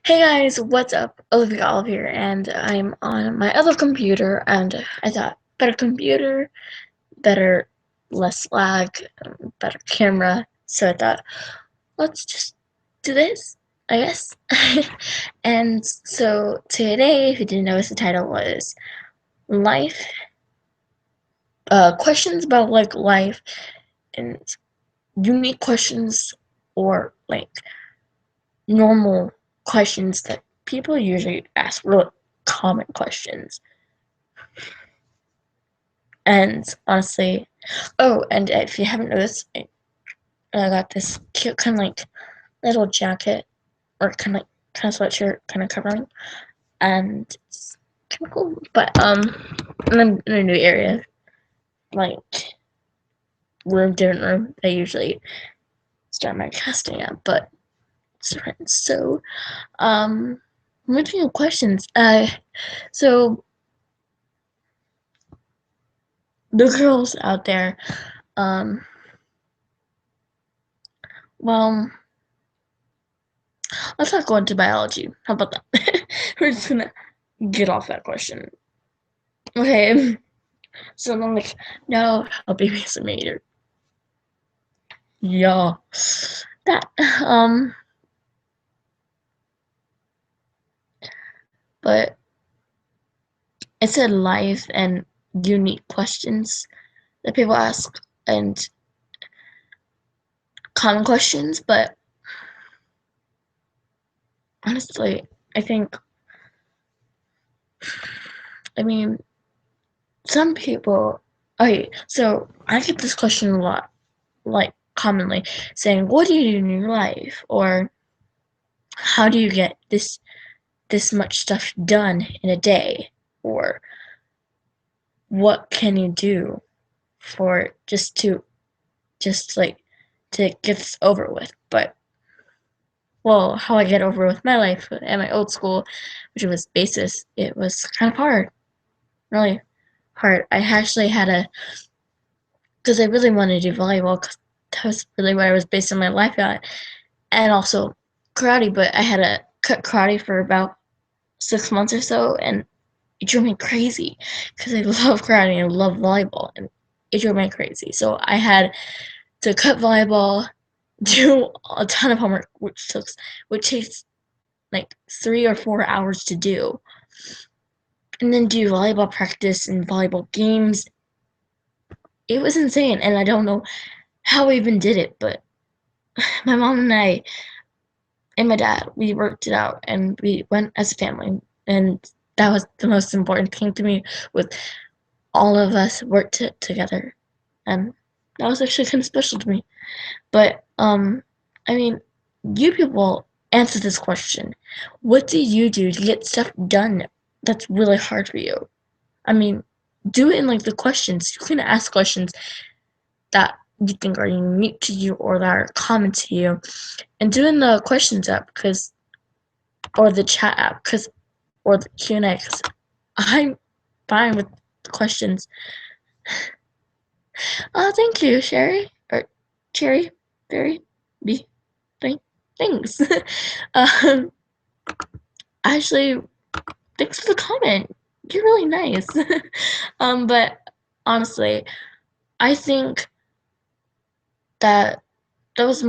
Hey guys, what's up? Olivia Olive here, and I'm on my other computer, and I thought better computer, better, less lag, better camera. So I thought, let's just do this, I guess. And so today, if you didn't notice, the title was life, questions about like life and unique questions or like normal questions that people usually ask, really common questions. And honestly, oh, and if you haven't noticed, I got this cute kind of like little jacket or kind of sweatshirt kind of covering, and it's kind of cool. But I'm in a new area, like different room I usually start my casting at, but it's different. So I'm looking at questions. So the girls out there, um, well, let's not go into biology. How about that? We're just gonna get off that question. Okay. So I'm like, no, I'll be a mater. Yeah. That but it said live and unique questions that people ask and common questions, but honestly, I think I mean some people okay, so I get this question a lot, like commonly, saying, what do you do in your life? Or how do you get this much stuff done in a day? Or what can you do for just like to get this over with? But well, how I get over with my life at my old school, which was basis, it was kind of hard, really hard. I actually had a because I really wanted to do volleyball because that was really what I was basing my life on, and also karate. But I had to cut karate for about 6 months or so, and it drove me crazy because I love karate and I love volleyball, and it drove me crazy. So I had to cut volleyball, do a ton of homework, which takes like 3 or 4 hours to do, and then do volleyball practice and volleyball games. It was insane, and I don't know how I even did it, but my mom and I and my dad, we worked it out, and we went as a family, and that was the most important thing to me. With all of us worked together, and that was actually kind of special to me. But I mean, you people answer this question. What do you do to get stuff done that's really hard for you? I mean, do it in like the questions. You can ask questions that you think are unique to you or that are common to you, and do in the questions app because or the chat app because or the Q&A because I'm fine with the questions. Oh, thank you, Sherry or Cherry, Berry, B, things. um, actually, thanks for the comment. You're really nice. But honestly, I think that that was the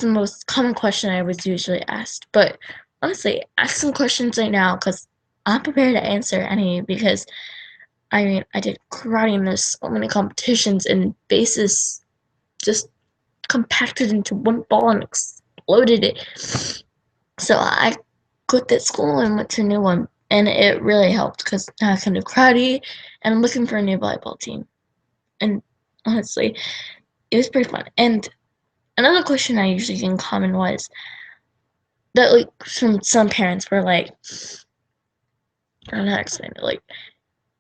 most common question I was usually asked. But honestly, ask some questions right now because I'm prepared to answer any because I mean I did karate and there's so many competitions and bases just compacted into one ball and exploded it. So I quit that school and went to a new one, and it really helped because now I can do karate, and I'm looking for a new volleyball team. And honestly, it was pretty fun. And another question I usually get in common was that, like, from some parents were like, I don't know how to explain it, like,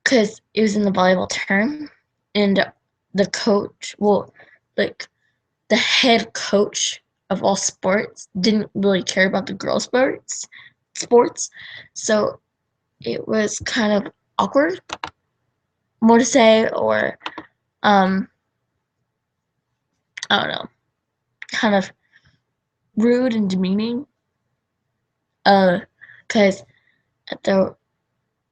because it was in the volleyball term, and the coach, well, like, the head coach of all sports didn't really care about the girl sports, so it was kind of awkward, more to say, or um, I don't know, kind of rude and demeaning. Because at the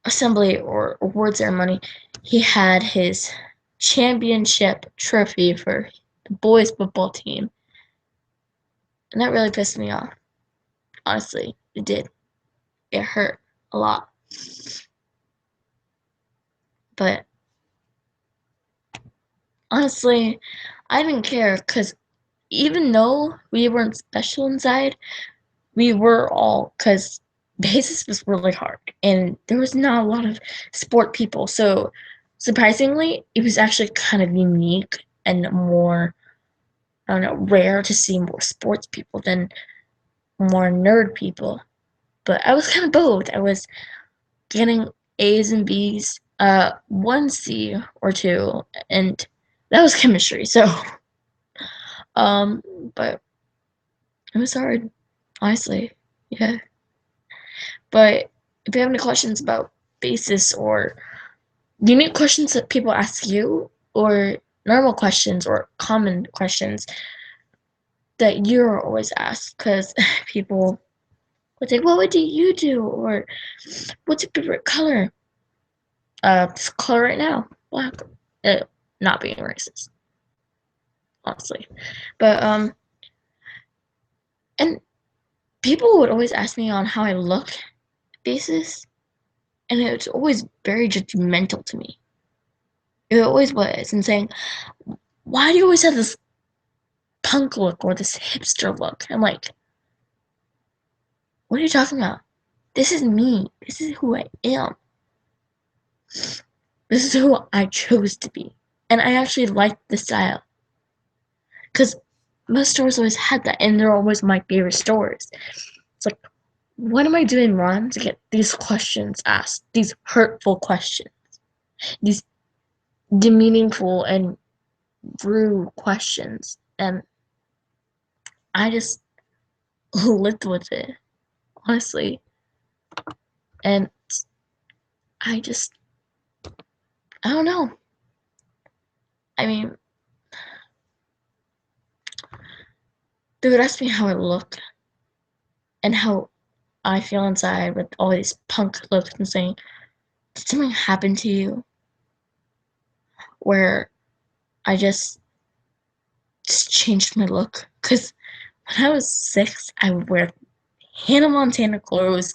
assembly or award ceremony, he had his championship trophy for the boys football team, and that really pissed me off. Honestly, it did. It hurt a lot. But honestly, I didn't care because even though we weren't special inside, we were all, because basis was really hard and there was not a lot of sport people. So surprisingly, it was actually kind of unique and more, I don't know, rare to see more sports people than more nerd people. But I was kind of both. I was getting A's and B's, one C or two, and that was chemistry. So, um, but it was hard, honestly. Yeah. But if you have any questions about basis or unique questions that people ask you, or normal questions or common questions that you're always asked, because people would say, "What do you do?" or "What's your favorite color?" This color right now, black. Uh, Not being racist, honestly, but and people would always ask me on how I look basis, and it's always very judgmental to me. It always was, and saying, "Why do you always have this punk look or this hipster look?" I'm like, "What are you talking about? This is me. This is who I am. This is who I chose to be." And I actually like the style. Because most stores always had that, and they're always my favorite stores. It's like, what am I doing wrong to get these questions asked? These hurtful questions. These demeaningful and rude questions. And I just lived with it, honestly. And I just, I don't know. I mean, they would ask me how I look and how I feel inside with all these punk looks and saying, "Did something happen to you?" Where I just changed my look. Because when I was 6, I would wear Hannah Montana clothes,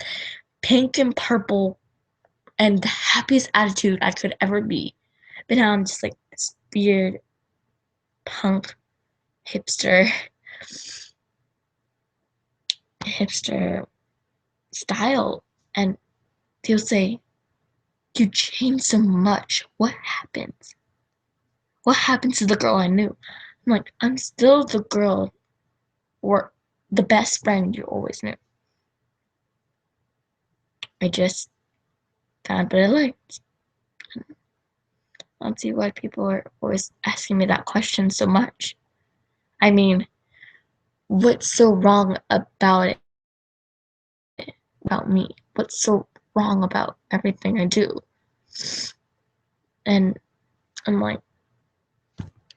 pink and purple, and the happiest attitude I could ever be. But now I'm just like this weird punk hipster hipster style. And they'll say, "You changed so much. What happened? What happened to the girl I knew?" I'm like, "I'm still the girl or the best friend you always knew. I just found what I liked." I don't see why people are always asking me that question so much. I mean, what's so wrong about it, about me? What's so wrong about everything I do? And I'm like,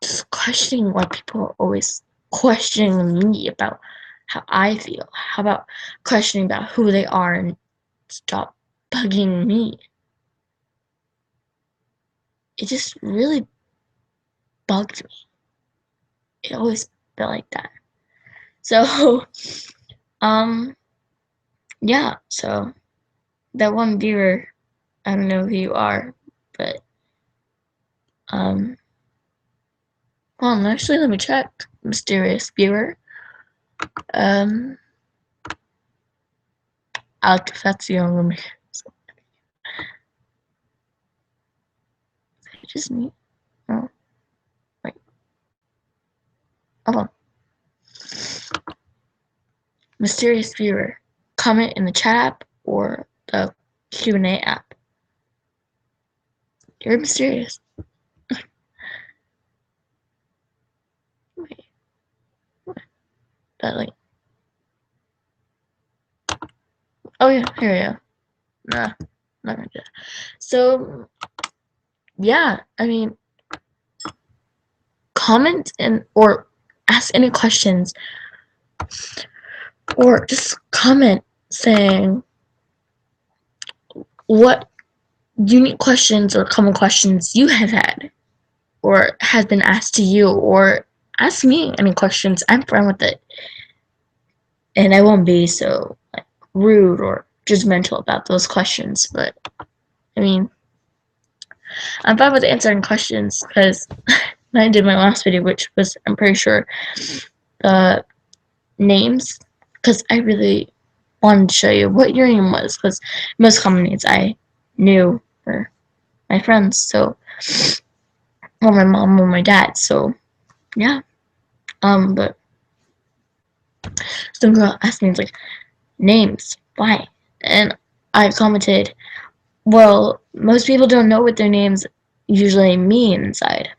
just questioning why people are always questioning me about how I feel. How about questioning about who they are and stop bugging me? It just really bugged me. It always felt like that. So, um, yeah, so that one viewer, I don't know who you are, but hold on, actually let me check. Mysterious viewer. Um Alec, if that's the only one. Just me. Oh, wait. Hold on. Mysterious viewer. Comment in the chat app or the Q&A app. You're mysterious. Wait, what? That like, oh yeah, here we go. Nah, not gonna do that. So yeah, I mean, comment and or ask any questions or just comment saying what unique questions or common questions you have had or has been asked to you, or ask me any questions. I'm fine with it. And I won't be so like rude or judgmental about those questions. But I mean, I'm fine with answering questions because when I did my last video, which was, I'm pretty sure, names, because I really wanted to show you what your name was, because most common names I knew were my friends, so, or my mom or my dad, so, yeah. But some girl asked me, like, names, why? And I commented, well, most people don't know what their names usually mean inside.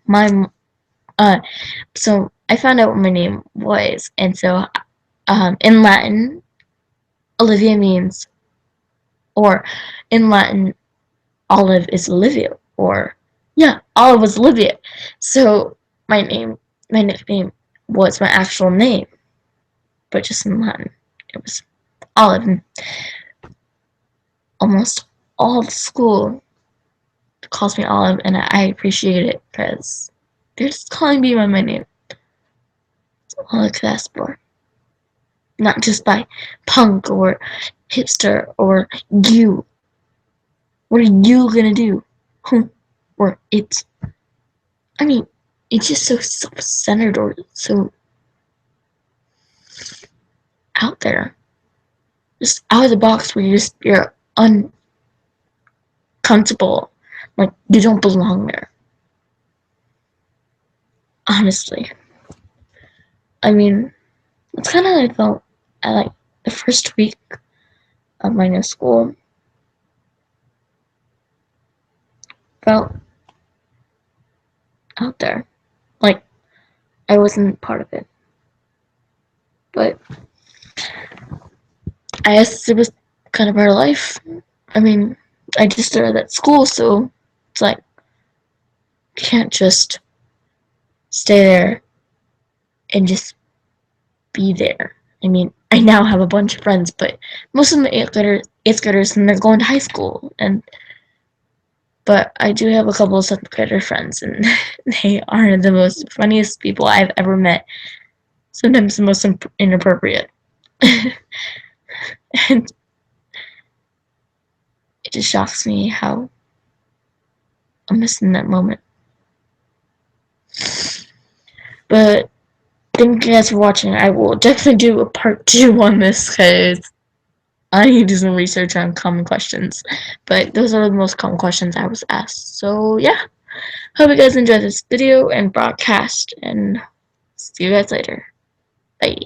So I found out what my name was, and so, in Latin, Olivia means, or in Latin, Olive is Olivia, or yeah, Olive was Olivia. So my nickname was my actual name, but just in Latin, it was Olive. And almost all the school calls me Olive, and I appreciate it because they're just calling me by my name. That's all I could ask for. Not just by punk or hipster or you. What are you gonna do? Or it's, I mean, it's just so self-centered or so out there. Just out of the box where you're uncomfortable. Like you don't belong there. Honestly. I mean, it's kinda how I felt at like the first week of my new school. Felt out there. Like I wasn't part of it. But I guess it was kind of part of life. I mean, I just started at school, so it's like you can't just stay there and just be there. I mean, I now have a bunch of friends, but most of them are eighth graders, and they're going to high school. But I do have a couple of seventh grader friends, and they are the most funniest people I've ever met. Sometimes the most inappropriate, and it just shocks me how I'm missing that moment. But thank you guys for watching. I will definitely do a part 2 on this because I need to do some research on common questions. But those are the most common questions I was asked. So yeah, hope you guys enjoyed this video and broadcast, and see you guys later. Bye.